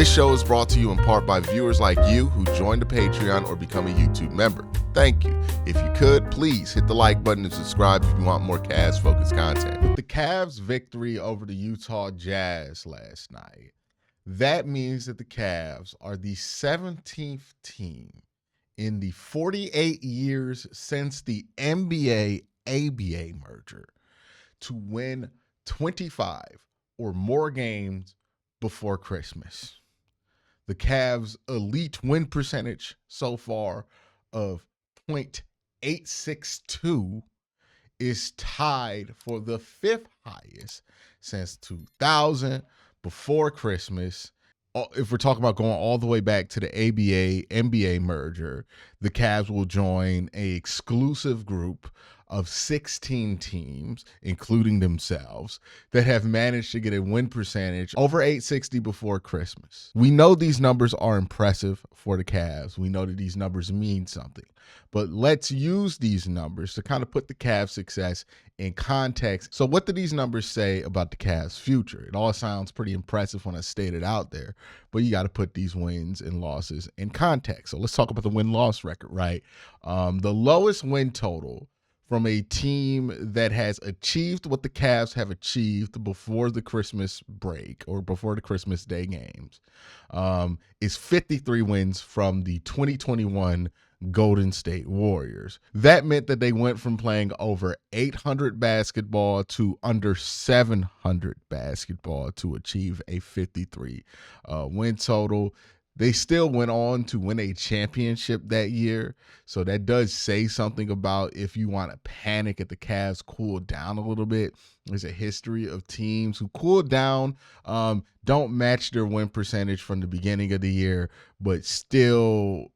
This show is brought to you in part by viewers like you who joined the Patreon or become a YouTube member. Thank you. If you could, please hit the like button and subscribe if you want more Cavs-focused content. With the Cavs' victory over the Utah Jazz last night, that means that the Cavs are the 17th team in the 48 years since the NBA-ABA merger to win 25 or more games before Christmas. The Cavs' elite win percentage so far of .862 is tied for the fifth highest since 2000 before Christmas. If we're talking about going all the way back to the ABA-NBA merger, the Cavs will join an exclusive group of 16 teams, including themselves, that have managed to get a win percentage over .860 before Christmas. We know these numbers are impressive for the Cavs. We know that these numbers mean something. But let's use these numbers to kind of put the Cavs' success in context. So what do these numbers say about the Cavs' future? It all sounds pretty impressive when I state it out there, but you got to put these wins and losses in context. So let's talk about the win-loss record, right? The lowest win total from a team that has achieved what the Cavs have achieved before the Christmas break or before the Christmas Day games is 53 wins from the 2021 Golden State Warriors. That meant that they went from playing over 800 basketball to under 700 basketball to achieve a 53 win total. They still went on to win a championship that year. So that does say something about if you want to panic at the Cavs cool down a little bit. There's a history of teams who cool down, don't match their win percentage from the beginning of the year, but still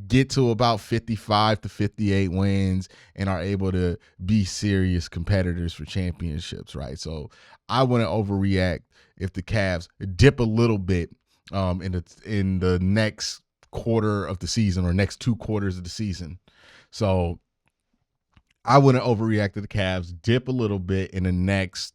get to about 55 to 58 wins and are able to be serious competitors for championships, right? So I wouldn't overreact if the Cavs dip a little bit in the next quarter of the season or next 2 quarters of the season. So I wouldn't overreact to the Cavs dip a little bit in the next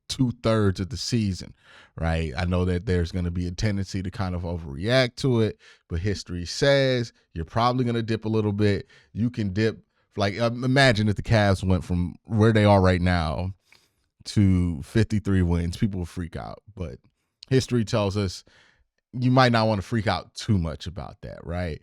2/3 of the season, right? I know that there's going to be a tendency to kind of overreact to it, but history says you're probably going to dip a little bit. You can dip, like imagine if the Cavs went from where they are right now to 53 wins. People will freak out, but history tells us you might not want to freak out too much about that, right?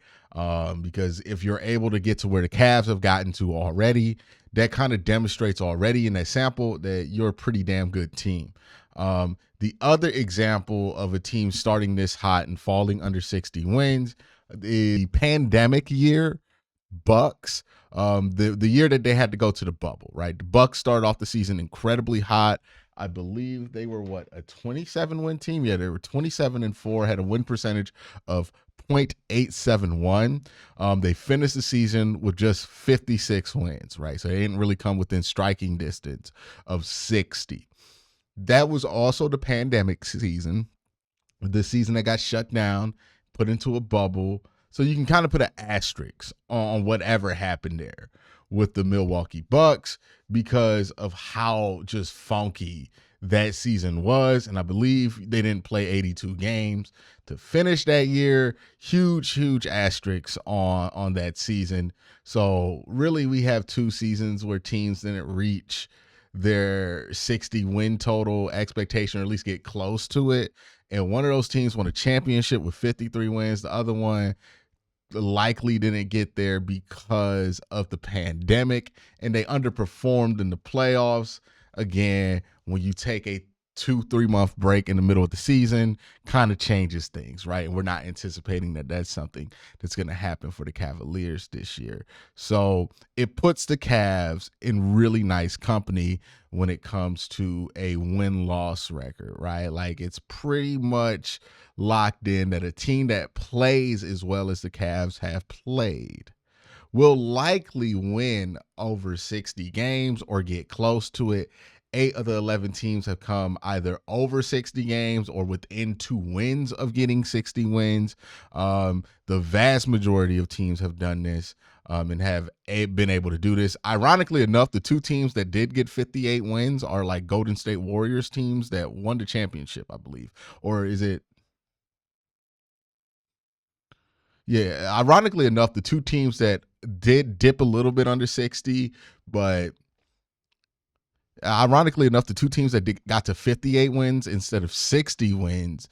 Because if you're able to get to where the Cavs have gotten to already, that kind of demonstrates already in that sample that you're a pretty damn good team. The other example of a team starting this hot and falling under 60 wins, the pandemic year, Bucks, the year that they had to go to the bubble, right? The Bucks started off the season incredibly hot. I believe they were a 27-win team? Yeah, they were 27-4, had a win percentage of .871. They finished the season with just 56 wins, right? So they didn't really come within striking distance of 60. That was also the pandemic season, the season that got shut down, put into a bubble. So you can kind of put an asterisk on whatever happened there with the Milwaukee Bucks because of how just funky that season was. And I believe they didn't play 82 games to finish that year. Huge asterisks on that season. So really we have 2 seasons where teams didn't reach their 60 win total expectation or at least get close to it. And one of those teams won a championship with 53 wins. The other one likely didn't get there because of the pandemic and they underperformed in the playoffs. Again, when you take a 2-3 month break in the middle of the season, kind of changes things, right? And we're not anticipating that that's something that's going to happen for the Cavaliers this year. So it puts the Cavs in really nice company when it comes to a win-loss record, right? Like it's pretty much locked in that a team that plays as well as the Cavs have played will likely win over 60 games or get close to it. 8 of the 11 teams have come either over 60 games or within 2 wins of getting 60 wins. The vast majority of teams have done this and have been able to do this. Ironically enough, the 2 teams that did get 58 wins are like Golden State Warriors teams that won the championship, I believe. Or is it Yeah, ironically enough, the two teams that did dip a little bit under 60, but ironically enough, the two teams that got to 58 wins instead of 60 wins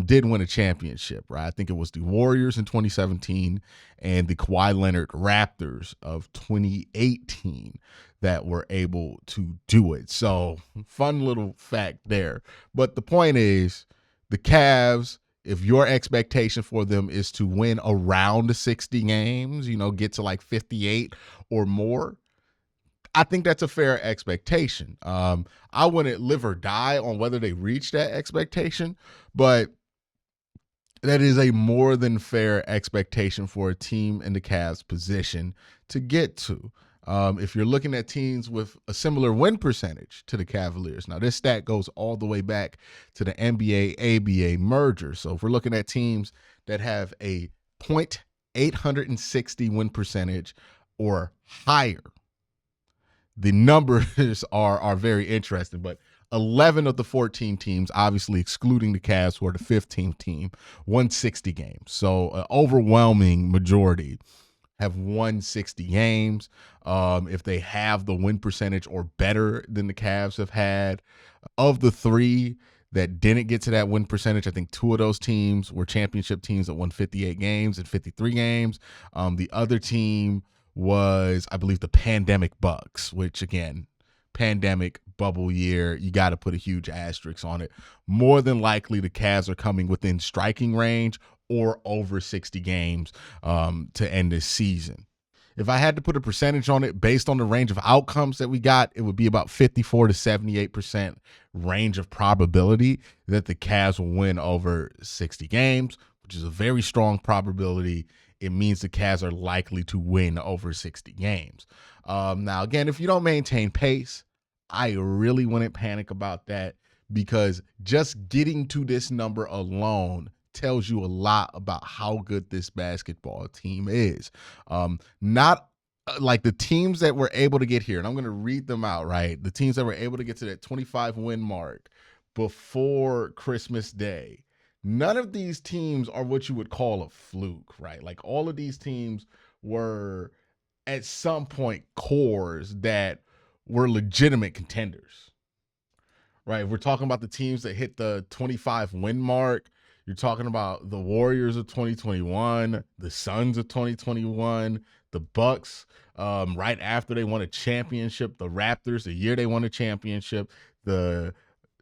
did win a championship, right? I think it was the Warriors in 2017 and the Kawhi Leonard Raptors of 2018 that were able to do it. So, fun little fact there. But the point is, the Cavs, if your expectation for them is to win around 60 games, get to like 58 or more, I think that's a fair expectation. I wouldn't live or die on whether they reach that expectation, but that is a more than fair expectation for a team in the Cavs position to get to. If you're looking at teams with a similar win percentage to the Cavaliers, now this stat goes all the way back to the NBA ABA merger. So if we're looking at teams that have a .860 win percentage or higher, the numbers are very interesting, but 11 of the 14 teams, obviously excluding the Cavs, who are the 15th team, won 60 games. So an overwhelming majority have won 60 games. If they have the win percentage or better than the Cavs have had, of the three that didn't get to that win percentage, I think two of those teams were championship teams that won 58 games and 53 games. The other team was, I believe, the pandemic Bucks, which again, pandemic bubble year, you got to put a huge asterisk on it. More than likely, the Cavs are coming within striking range or over 60 games to end this season. If I had to put a percentage on it based on the range of outcomes that we got, it would be about 54 to 78% range of probability that the Cavs will win over 60 games, which is a very strong probability. It means the Cavs are likely to win over 60 games. Now, again, if you don't maintain pace, I really wouldn't panic about that, because just getting to this number alone tells you a lot about how good this basketball team is. Not like the teams that were able to get here, and I'm going to read them out, right? The teams that were able to get to that 25 win mark before Christmas Day. None of these teams are what you would call a fluke, right? Like all of these teams were at some point cores that were legitimate contenders, right? If we're talking about the teams that hit the 25 win mark, you're talking about the Warriors of 2021, the Suns of 2021, the Bucks right after they won a championship, the Raptors the year they won a championship, the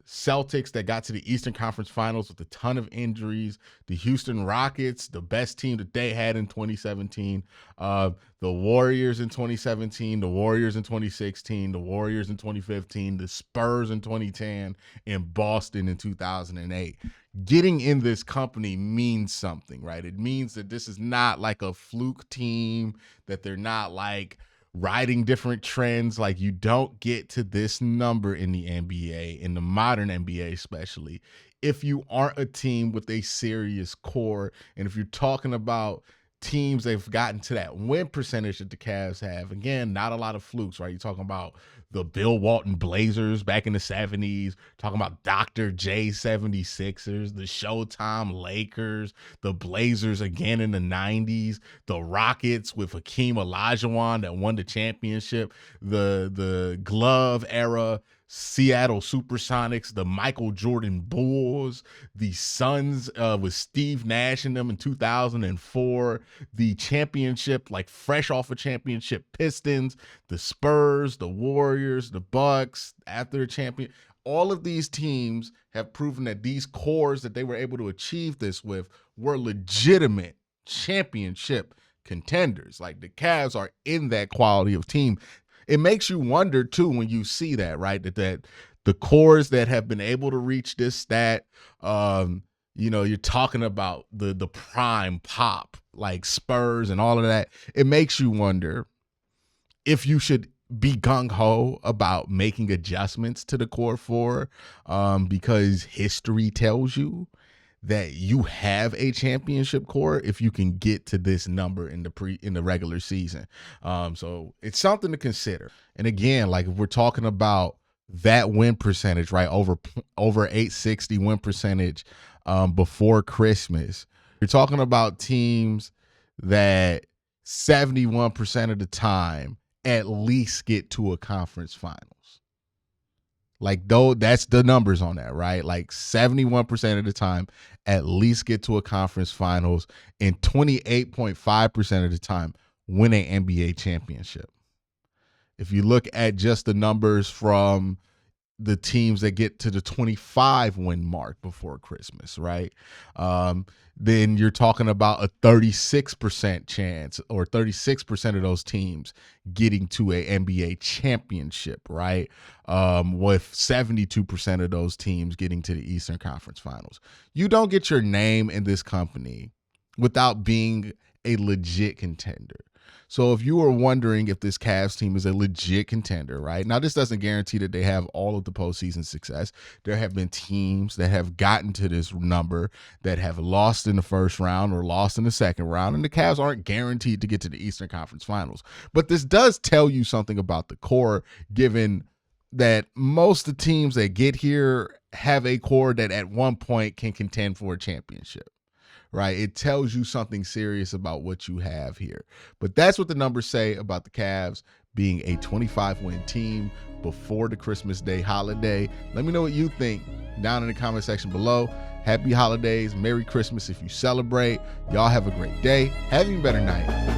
Celtics that got to the Eastern Conference Finals with a ton of injuries, the Houston Rockets, the best team that they had in 2017, the Warriors in 2017, the Warriors in 2016, the Warriors in 2015, the Spurs in 2010, and Boston in 2008. Getting in this company means something, right? It means that this is not like a fluke team, that they're not like riding different trends. Like, you don't get to this number in the NBA, in the modern NBA especially, if you aren't a team with a serious core. And if you're talking about teams they've gotten to that win percentage that the Cavs have, again, not a lot of flukes, right? You're talking about the Bill Walton Blazers back in the 70s, talking about Dr. J 76ers, the Showtime Lakers, the Blazers again in the 90s, the Rockets with Hakeem Olajuwon that won the championship, the glove era Seattle Supersonics, the Michael Jordan Bulls, the Suns with Steve Nash in them in 2004, the championship, like fresh off a championship Pistons, the Spurs, the Warriors, the Bucks after the champion. All of these teams have proven that these cores that they were able to achieve this with were legitimate championship contenders. Like, the Cavs are in that quality of team. It makes you wonder too when you see that, right? That the cores that have been able to reach this stat, you're talking about the prime pop, like Spurs and all of that. It makes you wonder if you should be gung-ho about making adjustments to the core four, because history tells you that you have a championship core if you can get to this number in the regular season. So it's something to consider. And again, like, if we're talking about that win percentage, right, over 860 win percentage before Christmas, you're talking about teams that 71% of the time at least get to a conference finals. Like, though, that's the numbers on that, right? Like 71% of the time at least get to a conference finals, and 28.5% of the time win an NBA championship. If you look at just the numbers from the teams that get to the 25 win mark before Christmas, right? Then you're talking about a 36% chance, or 36% of those teams getting to a NBA championship, right? With 72% of those teams getting to the Eastern Conference Finals. You don't get your name in this company without being a legit contender. So if you were wondering if this Cavs team is a legit contender, right? Now, this doesn't guarantee that they have all of the postseason success. There have been teams that have gotten to this number that have lost in the first round or lost in the second round, and the Cavs aren't guaranteed to get to the Eastern Conference Finals. But this does tell you something about the core, given that most of the teams that get here have a core that at one point can contend for a championship. Right? It tells you something serious about what you have here. But that's what the numbers say about the Cavs being a 25-win team before the Christmas Day holiday. Let me know what you think down in the comment section below. Happy holidays. Merry Christmas if you celebrate. Y'all have a great day. Have an even better night.